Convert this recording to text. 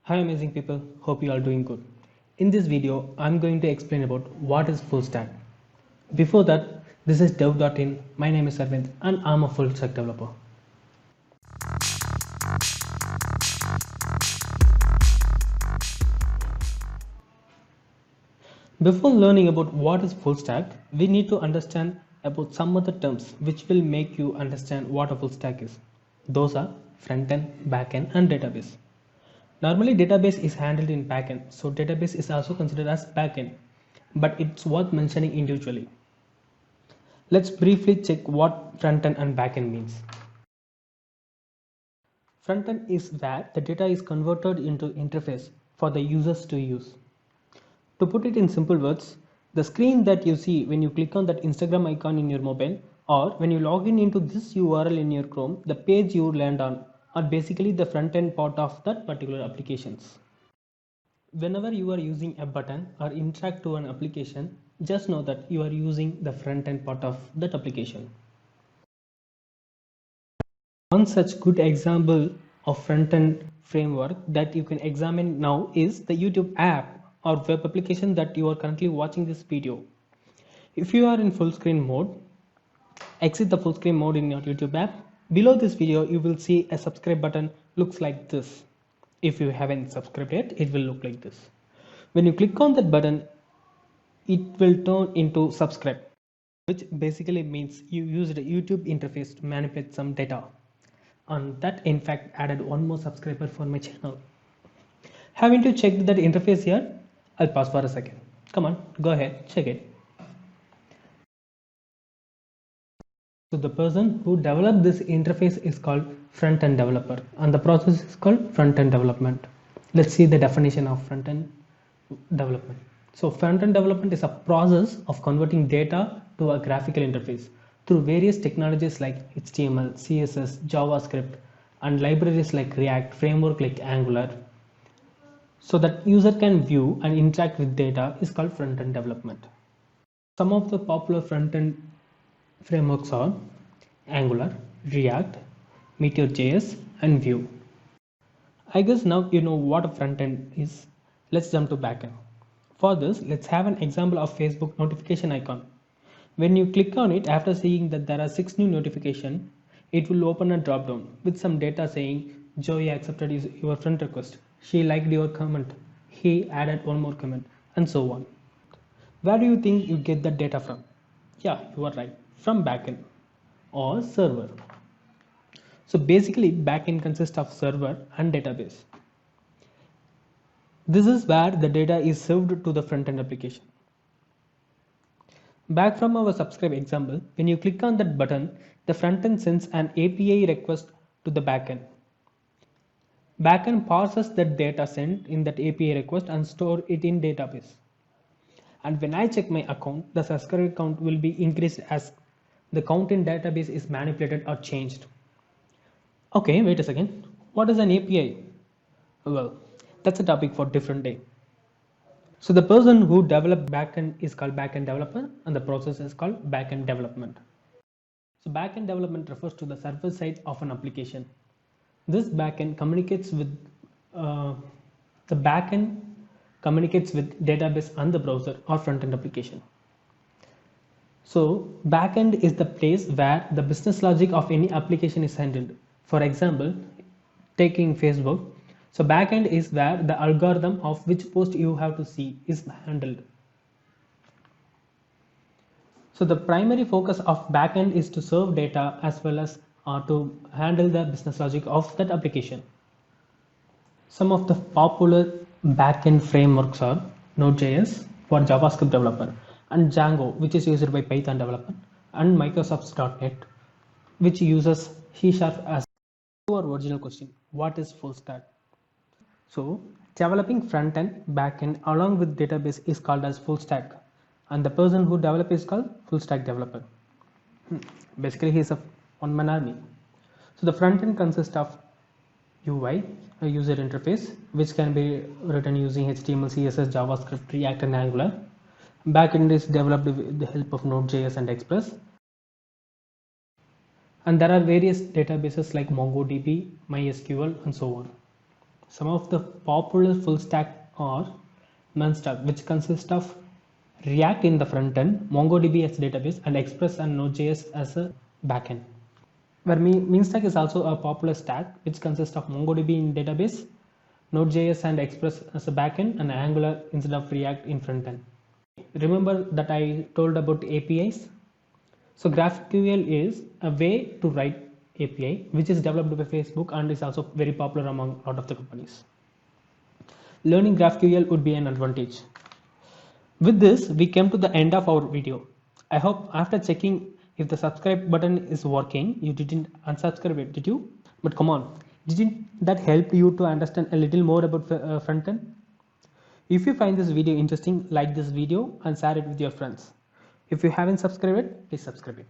Hi amazing people, hope you are doing good. In this video, I'm going to explain about what is full stack. Before that, this is dev.in, my name is Arvind and I'm a full stack developer. Before learning about what is full stack, we need to understand about some other terms which will make you understand what a full stack is. Those are front-end, back-end and database. Normally database is handled in backend, so database is also considered as backend, but it's worth mentioning individually. Let's briefly check what frontend and backend means. Frontend is where the data is converted into interface for the users to use. To put it in simple words, the screen that you see when you click on that Instagram icon in your mobile or when you log in into this URL in your Chrome, the page you land on are basically the front end part of that particular applications. Whenever you are using a button or interact to an application, just know that you are using the front end part of that application. One such good example of front-end framework that you can examine now is the YouTube app or web application that you are currently watching this video. If you are in full screen mode, exit the full screen mode in your YouTube app. Below this video, you will see a subscribe button looks like this. If you haven't subscribed yet, it will look like this. When you click on that button, it will turn into subscribe, which basically means you used a YouTube interface to manipulate some data. And that in fact added one more subscriber for my channel. Haven't you checked that interface here? I'll pause for a second. Come on, go ahead, check it. So the person who developed this interface is called front-end developer and the process is called front-end development. Let's see the definition of front-end development. So front-end development is a process of converting data to a graphical interface through various technologies like HTML, CSS, JavaScript, and libraries like React, framework like Angular, so that user can view and interact with data is called front-end development. Some of the popular front-end frameworks are Angular, React, Meteor.js, and Vue. I guess now you know what a front-end is. Let's jump to backend. For this, let's have an example of Facebook notification icon. When you click on it after seeing that there are 6 new notifications, it will open a drop down with some data saying Joey accepted your friend request, she liked your comment, he added one more comment, and so on. Where do you think you get that data from? Yeah, you are right, from backend or server. So basically backend consists of server and database. This is where the data is served to the front-end application. Back from our subscribe example, when you click on that button, the front-end sends an API request to the backend. Backend parses that data sent in that API request and store it in database. And when I check my account, the subscriber count will be increased as the count in database is manipulated or changed. Okay, wait a second. What is an API? Well, that's a topic for different day. So the person who developed backend is called backend developer and the process is called backend development. So backend development refers to the server side of an application. This backend communicates with the backend communicates with database and the browser or front-end application. So backend is the place where the business logic of any application is handled. For example, taking Facebook, so backend is where the algorithm of which post you have to see is handled. So the primary focus of backend is to serve data as well as to handle the business logic of that application. Some of the popular backend frameworks are Node.js for JavaScript developer and Django, which is used by Python developer, and Microsoft's .NET, which uses C# as. To our original question, what is full stack? So developing front end, back end along with database is called as full stack, and the person who develops is called full stack developer. Basically, he is a one-man army. So the front end consists of UI, a user interface, which can be written using HTML, CSS, JavaScript, React, and Angular. Backend is developed with the help of Node.js and Express. And there are various databases like MongoDB, MySQL, and so on. Some of the popular full stack are Munstack, which consists of React in the front end, MongoDB as database, and Express and Node.js as a backend. Where Munstack is also a popular stack, which consists of MongoDB in database, Node.js and Express as a backend, and Angular instead of React in front end. Remember that I told about APIs? So GraphQL is a way to write API, which is developed by Facebook and is also very popular among a lot of the companies. Learning GraphQL would be an advantage. With this, we came to the end of our video. I hope after checking if the subscribe button is working, you didn't unsubscribe it, did you? But come on, didn't that help you to understand a little more about front end? If you find this video interesting, like this video and share it with your friends. If you haven't subscribed, please subscribe it.